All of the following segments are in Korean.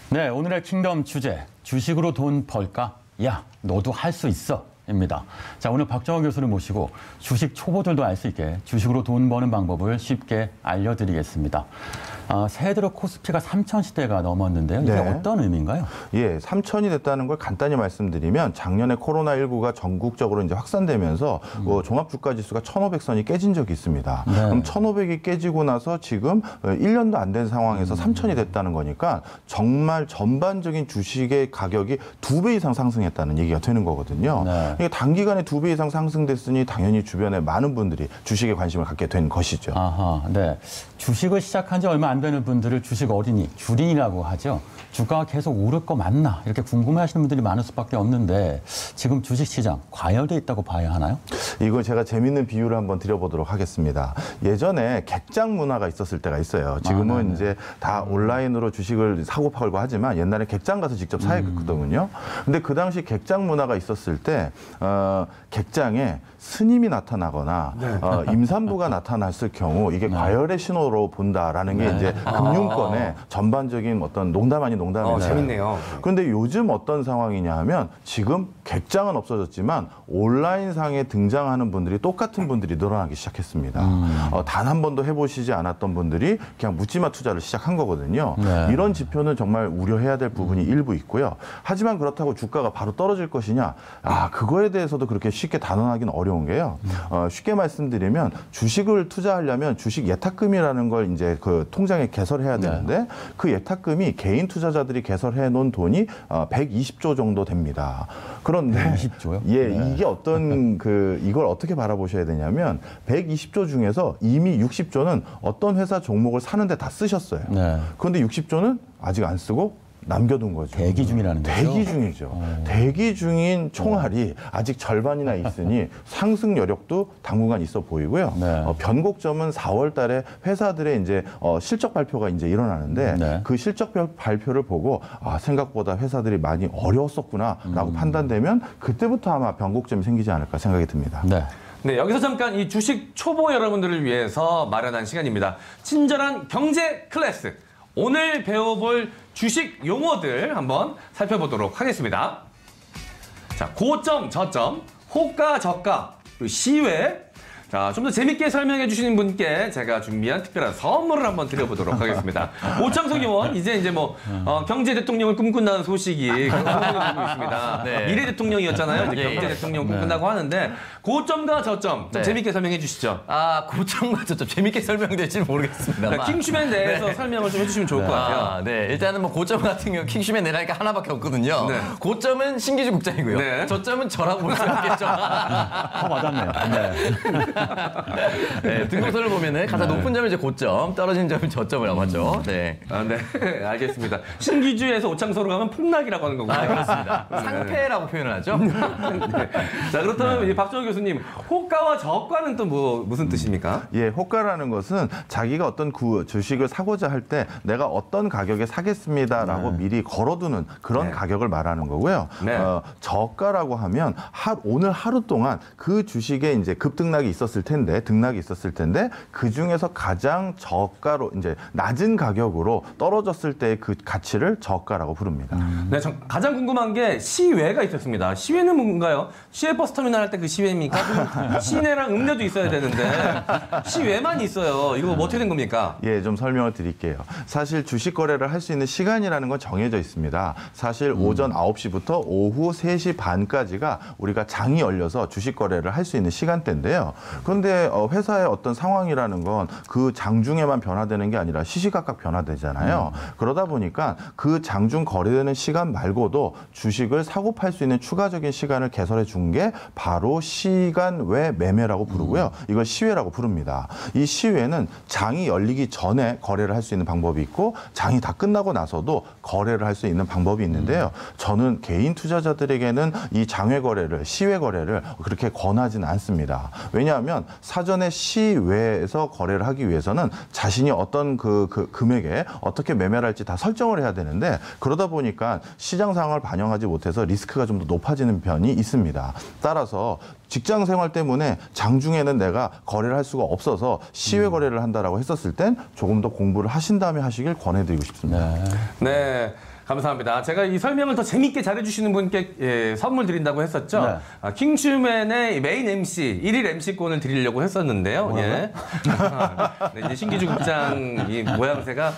네, 오늘의 킹덤 주제, 주식으로 돈 벌까? 야, 너도 할 수 있어! 입니다. 자, 오늘 박정호 교수를 모시고 주식 초보들도 알 수 있게 주식으로 돈 버는 방법을 쉽게 알려드리겠습니다. 새해 들어 코스피가 3,000시대가 넘었는데요. 이게 네. 어떤 의미인가요? 예, 3,000이 됐다는 걸 간단히 말씀드리면 작년에 코로나19가 전국적으로 이제 확산되면서 종합주가지수가 1,500선이 깨진 적이 있습니다. 네. 그럼 1,500이 깨지고 나서 지금 1년도 안 된 상황에서 3,000이 됐다는 거니까 정말 전반적인 주식의 가격이 2배 이상 상승했다는 얘기가 되는 거거든요. 네. 이게 단기간에 2배 이상 상승됐으니 당연히 주변에 많은 분들이 주식에 관심을 갖게 된 것이죠. 아하, 네. 주식을 시작한 지 얼마 안 되는 분들을 주식 어린이, 주린이라고 하죠. 주가가 계속 오를 거 맞나? 이렇게 궁금해하시는 분들이 많을 수밖에 없는데 지금 주식시장 과열돼 있다고 봐야 하나요? 이거 제가 재밌는 비유를 한번 드려보도록 하겠습니다. 예전에 객장 문화가 있었을 때가 있어요. 지금은 이제 다 온라인으로 주식을 사고 팔고 하지만 옛날에 객장 가서 직접 사야겠거든요. 근데 그 당시 객장 문화가 있었을 때 객장에 스님이 나타나거나 임산부가 나타났을 경우 이게 과열의 신호로 본다라는 게 이제 금융권의 전반적인 어떤 농담 아닌 농담입니다. 재밌네요. 그런데 요즘 어떤 상황이냐 하면 지금 객장은 없어졌지만 온라인상에 등장하는 분들이 똑같은 분들이 늘어나기 시작했습니다. 단 한 번도 해보시지 않았던 분들이 그냥 묻지마 투자를 시작한 거거든요. 네. 이런 지표는 정말 우려해야 될 부분이 일부 있고요. 하지만 그렇다고 주가가 바로 떨어질 것이냐? 그거에 대해서도 그렇게 쉽게 단언하기는 어려운 게요. 쉽게 말씀드리면 주식을 투자하려면 주식 예탁금이라는 걸 이제 그 통장에 개설해야 되는데 그 예탁금이 개인 투자자들이 개설해 놓은 돈이 120조 정도 됩니다. 그런데 120조요? 예, 네. 이게 어떤 이걸 어떻게 바라보셔야 되냐면 120조 중에서 이미 60조는 어떤 회사 종목을 사는데 다 쓰셨어요. 네. 그런데 60조는 아직 안 쓰고 남겨둔 거죠. 대기 중이라는 거죠? 대기 중이죠. 대기 중인 총알이 아직 절반이나 있으니 상승 여력도 당분간 있어 보이고요. 네. 변곡점은 4월 달에 회사들의 이제 실적 발표가 이제 일어나는데 네. 그 실적 발표를 보고 생각보다 회사들이 많이 어려웠었구나라고 판단되면 그때부터 아마 변곡점이 생기지 않을까 생각이 듭니다. 네. 네, 여기서 잠깐 이 주식 초보 여러분들을 위해서 마련한 시간입니다. 친절한 경제 클래스. 오늘 배워볼 주식 용어들 한번 살펴보도록 하겠습니다. 자, 고점, 저점, 호가, 저가, 그리고 시외. 자, 좀 더 재밌게 설명해 주시는 분께 제가 준비한 특별한 선물을 한번 드려보도록 하겠습니다. 오창석 의원, 이제 뭐 경제 대통령을 꿈꾼다는 소식이 공개되고 있습니다. 네. 미래 대통령이었잖아요. 이제 예. 경제 대통령 꿈꾼다고 하는데 고점과 저점 좀 네. 재밌게 설명해 주시죠. 고점과 저점 재밌게 설명될지는 모르겠습니다. 킹슈맨 대해서 설명을 좀 해주시면 좋을 것 같아요. 네. 일단은 뭐 고점 같은 경우 킹슈맨 내라니까 하나밖에 없거든요. 네. 고점은 신기주 국장이고요. 네. 저점은 저라고 볼 수 있겠죠. 맞았네요. 네. 네, 등급선을 보면은 가장 높은 점이 이제 고점, 떨어진 점이 저점이라고 하죠. 네. 네, 알겠습니다. 신기주에서 오창서로 가면 폭락이라고 하는 거군요. 그렇습니다. 상패라고 표현을 하죠. 네. 자, 그렇다면 이제 박정호 교수님, 호가와 저가는 또 무슨 뜻입니까? 예, 호가라는 것은 자기가 어떤 주식을 사고자 할 때 내가 어떤 가격에 사겠습니다라고 미리 걸어두는 그런 가격을 말하는 거고요. 네. 저가라고 하면 오늘 하루 동안 그 주식에 이제 급등락이 있었을 있었을 텐데 등락이 있었을 텐데 그 중에서 가장 저가로 이제 낮은 가격으로 떨어졌을 때의 그 가치를 저가라고 부릅니다. 네, 가장 궁금한 게 시외가 있었습니다. 시외는 뭔가요? 시외 버스 터미널 할 때 그 시외입니까? 그럼 시내랑 읍내도 있어야 되는데 시외만 있어요. 이거 뭐 어떻게 된 겁니까? 예, 좀 설명을 드릴게요. 사실 주식 거래를 할 수 있는 시간이라는 건 정해져 있습니다. 사실 오전 9시부터 오후 3시 반까지가 우리가 장이 열려서 주식 거래를 할 수 있는 시간대인데요. 그런데 회사의 어떤 상황이라는 건 그 장중에만 변화되는 게 아니라 시시각각 변화되잖아요. 그러다 보니까 그 장중 거래되는 시간 말고도 주식을 사고 팔 수 있는 추가적인 시간을 개설해 준 게 바로 시간 외 매매라고 부르고요. 이걸 시외라고 부릅니다. 이 시외는 장이 열리기 전에 거래를 할 수 있는 방법이 있고 장이 다 끝나고 나서도 거래를 할 수 있는 방법이 있는데요. 저는 개인 투자자들에게는 이 장외 거래를, 시외 거래를 그렇게 권하지는 않습니다. 왜냐하면 사전에 시외에서 거래를 하기 위해서는 자신이 어떤 그 금액에 어떻게 매매를 할지 다 설정을 해야 되는데 그러다 보니까 시장 상황을 반영하지 못해서 리스크가 좀 더 높아지는 편이 있습니다. 따라서 직장 생활 때문에 장중에는 내가 거래를 할 수가 없어서 시외 거래를 한다라고 했었을 땐 조금 더 공부를 하신 다음에 하시길 권해드리고 싶습니다. 네. 감사합니다. 제가 이 설명을 더 재밌게 잘해주시는 분께 선물 드린다고 했었죠. 네. 킹슈맨의 메인 MC, 1일 MC권을 드리려고 했었는데요. 예. 네, 이제 신기주 국장 이 모양새가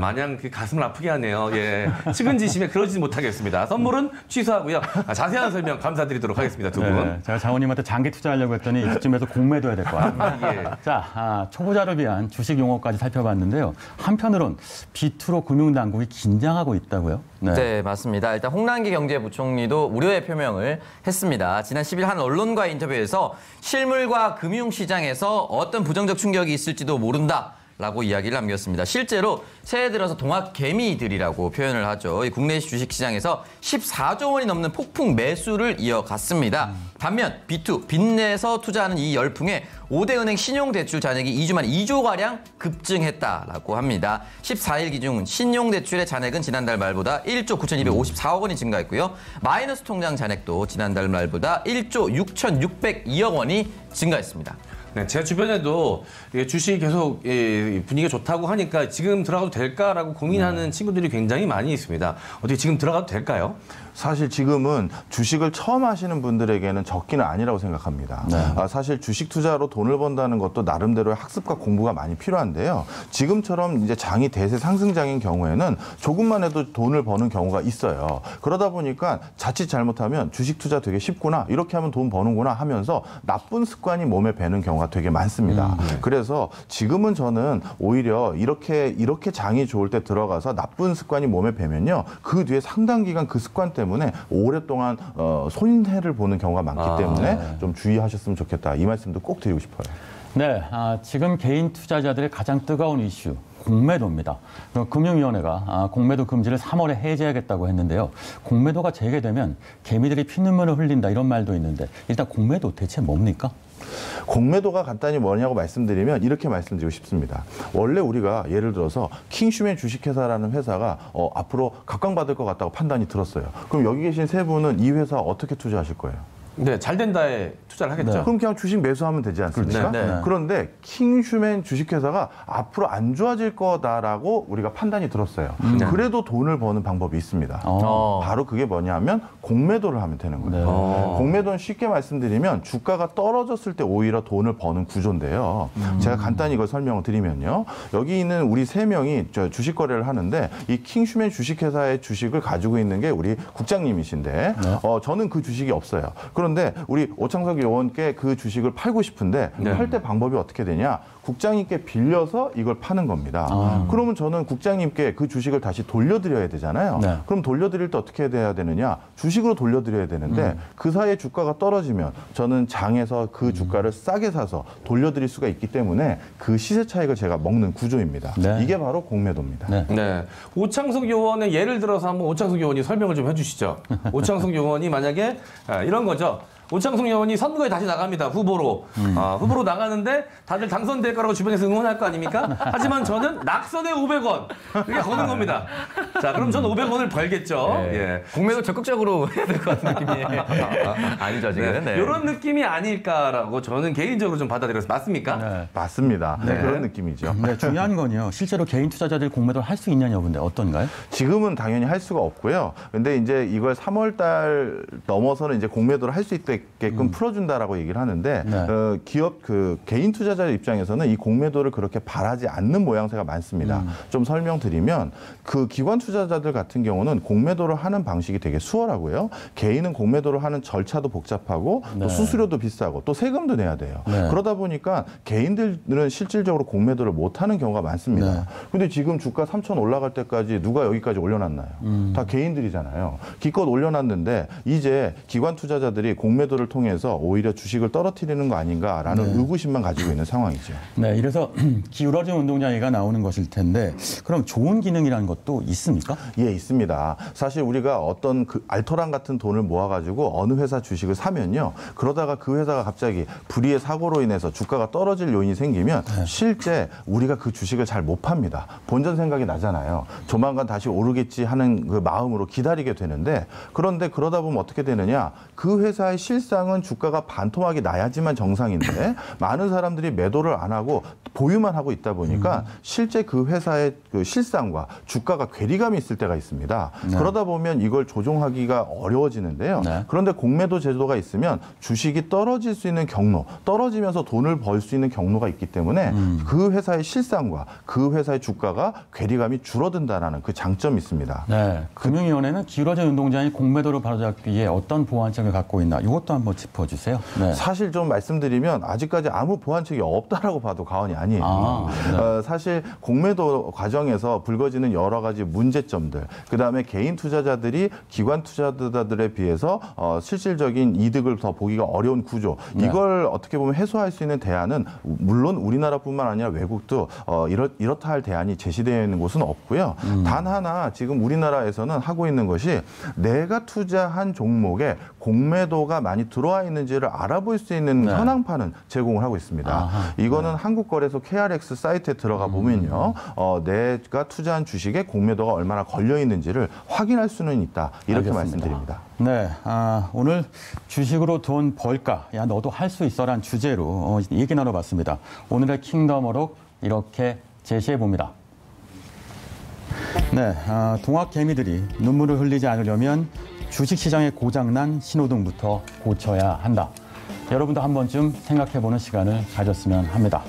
마냥 그 가슴을 아프게 하네요. 예. 측은지심에 그러지 못하겠습니다. 선물은 취소하고요. 자세한 설명 감사드리도록 하겠습니다. 두 분. 네, 제가 장모님한테 장기 투자하려고 했더니 이쯤에서 공매도해야 될 것 같아요. 예. 자, 초보자를 위한 주식 용어까지 살펴봤는데요. 한편으론 B2로 금융당국이 긴장하고 있다고요? 네, 맞습니다. 일단 홍남기 경제부총리도 우려의 표명을 했습니다. 지난 10일 한 언론과의 인터뷰에서 실물과 금융시장에서 어떤 부정적 충격이 있을지도 모른다. 라고 이야기를 남겼습니다. 실제로 새해 들어서 동학개미들이라고 표현을 하죠. 이 국내 주식시장에서 14조 원이 넘는 폭풍 매수를 이어갔습니다. 반면 B2, 빚내서 투자하는 이 열풍에 5대 은행 신용대출 잔액이 2주 만에 2조가량 급증했다라고 합니다. 14일 기준 신용대출의 잔액은 지난달 말보다 1조 9,254억 원이 증가했고요. 마이너스 통장 잔액도 지난달 말보다 1조 6,602억 원이 증가했습니다. 네, 제 주변에도 주식이 계속 분위기가 좋다고 하니까 지금 들어가도 될까라고 고민하는 친구들이 굉장히 많이 있습니다. 어떻게 지금 들어가도 될까요? 사실 지금은 주식을 처음 하시는 분들에게는 적기는 아니라고 생각합니다. 사실 주식 투자로 돈을 번다는 것도 나름대로의 학습과 공부가 많이 필요한데요. 지금처럼 이제 장이 대세 상승장인 경우에는 조금만 해도 돈을 버는 경우가 있어요. 그러다 보니까 자칫 잘못하면 주식 투자 되게 쉽구나, 이렇게 하면 돈 버는구나 하면서 나쁜 습관이 몸에 배는 경우가 되게 많습니다. 그래서 지금은 저는 오히려 이렇게 장이 좋을 때 들어가서 나쁜 습관이 몸에 배면요, 그 뒤에 상당 기간 그 습관 때문에 오랫동안 손해를 보는 경우가 많기 때문에 좀 주의하셨으면 좋겠다, 이 말씀도 꼭 드리고 싶어요. 네, 지금 개인 투자자들의 가장 뜨거운 이슈, 공매도입니다. 금융위원회가 공매도 금지를 3월에 해제하겠다고 했는데요. 공매도가 재개되면 개미들이 피눈물을 흘린다, 이런 말도 있는데 일단 공매도 대체 뭡니까? 공매도가 간단히 뭐냐고 말씀드리면 이렇게 말씀드리고 싶습니다. 원래 우리가 예를 들어서 킹슈맨 주식회사라는 회사가 앞으로 각광받을 것 같다고 판단이 들었어요. 그럼 여기 계신 세 분은 이 회사 어떻게 투자하실 거예요? 네, 잘 된다에 투자를 하겠죠. 그럼 그냥 주식 매수하면 되지 않습니까? 네. 그런데 킹슈맨 주식회사가 앞으로 안 좋아질 거다라고 우리가 판단이 들었어요. 그래도 돈을 버는 방법이 있습니다. 바로 그게 뭐냐면 공매도를 하면 되는 거예요. 공매도는 쉽게 말씀드리면 주가가 떨어졌을 때 오히려 돈을 버는 구조인데요. 제가 간단히 이걸 설명을 드리면요. 여기 있는 우리 세 명이 주식 거래를 하는데 이 킹슈맨 주식회사의 주식을 가지고 있는 게 우리 국장님이신데 저는 그 주식이 없어요. 그런데 우리 오창석 의원께 그 주식을 팔고 싶은데 팔 때 방법이 어떻게 되냐? 국장님께 빌려서 이걸 파는 겁니다. 그러면 저는 국장님께 그 주식을 다시 돌려드려야 되잖아요. 그럼 돌려드릴 때 어떻게 해야 되느냐? 주식으로 돌려드려야 되는데 그 사이에 주가가 떨어지면 저는 장에서 그 주가를 싸게 사서 돌려드릴 수가 있기 때문에 그 시세 차익을 제가 먹는 구조입니다. 이게 바로 공매도입니다. 네. 오창석 의원의 예를 들어서 한번 오창석 의원이 설명을 좀 해주시죠. 오창석 의원이 만약에 이런 거죠. 오창석 의원이 선거에 다시 나갑니다. 후보로. 후보로 나가는데 다들 당선될 거라고 주변에서 응원할 거 아닙니까? 하지만 저는 낙선에 500원. 그게 거는 겁니다. 자, 그럼 전 500원을 벌겠죠. 네. 예. 공매도 적극적으로 해야 될 것 같은 느낌이 아니죠 지금. 네. 이런 느낌이 아닐까라고 저는 개인적으로 좀 받아들여서 맞습니까? 네. 맞습니다. 네. 그런 느낌이죠. 네, 중요한 건요. 실제로 개인 투자자들이 공매도를 할 수 있냐는 여부인데 어떤가요? 지금은 당연히 할 수가 없고요. 근데 이제 이걸 3월 달 넘어서는 이제 공매도를 할 수 있게끔 풀어준다라고 얘기를 하는데 네. 기업 개인 투자자 입장에서는 이 공매도를 그렇게 바라지 않는 모양새가 많습니다. 좀 설명드리면 그 기관 투자자들 같은 경우는 공매도를 하는 방식이 되게 수월하고요. 개인은 공매도를 하는 절차도 복잡하고 네. 또 수수료도 비싸고 또 세금도 내야 돼요. 네. 그러다 보니까 개인들은 실질적으로 공매도를 못 하는 경우가 많습니다. 네. 근데 지금 주가 3천 올라갈 때까지 누가 여기까지 올려놨나요? 다 개인들이잖아요. 기껏 올려놨는데 이제 기관 투자자들이 공매도를 통해서 오히려 주식을 떨어뜨리는 거 아닌가라는 의구심만 가지고 있는 상황이죠. 네, 이래서 기울어진 운동장애가 나오는 것일 텐데 그럼 좋은 기능이라는 것도 있습니까? 예, 있습니다. 사실 우리가 어떤 그 알토란 같은 돈을 모아가지고 어느 회사 주식을 사면요. 그러다가 그 회사가 갑자기 불의의 사고로 인해서 주가가 떨어질 요인이 생기면 실제 우리가 그 주식을 잘 못 팝니다. 본전 생각이 나잖아요. 조만간 다시 오르겠지 하는 그 마음으로 기다리게 되는데 그런데 그러다 보면 어떻게 되느냐. 그 회사의 실상은 주가가 반토막이 나야지만 정상인데 많은 사람들이 매도를 안 하고 보유만 하고 있다 보니까 실제 그 회사의 그 실상과 주가가 괴리감이 있을 때가 있습니다. 네. 그러다 보면 이걸 조종하기가 어려워지는데요. 네. 그런데 공매도 제도가 있으면 주식이 떨어질 수 있는 경로, 떨어지면서 돈을 벌 수 있는 경로가 있기 때문에 그 회사의 실상과 그 회사의 주가가 괴리감이 줄어든다는 그 장점이 있습니다. 네, 금융위원회는 기울어진 운동장이 공매도를 바로잡기 위해 어떤 보완책을 갖고 있나 이것도 한번 짚어주세요. 네. 사실 좀 말씀드리면 아직까지 아무 보완책이 없다라고 봐도 과언이 아니에요. 아, 네. 사실 공매도 과정에서 불거지는 여러 가지 문제점들, 그다음에 개인 투자자들이 기관 투자자들에 비해서 실질적인 이득을 더 보기가 어려운 구조, 네. 이걸 어떻게 보면 해소할 수 있는 대안은 물론 우리나라뿐만 아니라 외국도 이렇다 할 대안이 제시되어 있는 곳은 없고요. 단 하나 지금 우리나라에서는 하고 있는 것이 내가 투자한 종목에 공매도가 많이 들어와 있는지를 알아볼 수 있는 네. 현황판은 제공을 하고 있습니다. 아하, 이거는 한국거래소 KRX 사이트에 들어가 보면요. 내가 투자한 주식에 공매도가 얼마나 걸려 있는지를 확인할 수는 있다. 이렇게 알겠습니다. 말씀드립니다. 네, 오늘 주식으로 돈 벌까? 야, 너도 할 수 있어란 주제로 얘기 나눠봤습니다. 오늘의 킹덤 어록 이렇게 제시해 봅니다. 네, 동학 개미들이 눈물을 흘리지 않으려면 주식시장의 고장난 신호등부터 고쳐야 한다. 여러분도 한 번쯤 생각해보는 시간을 가졌으면 합니다.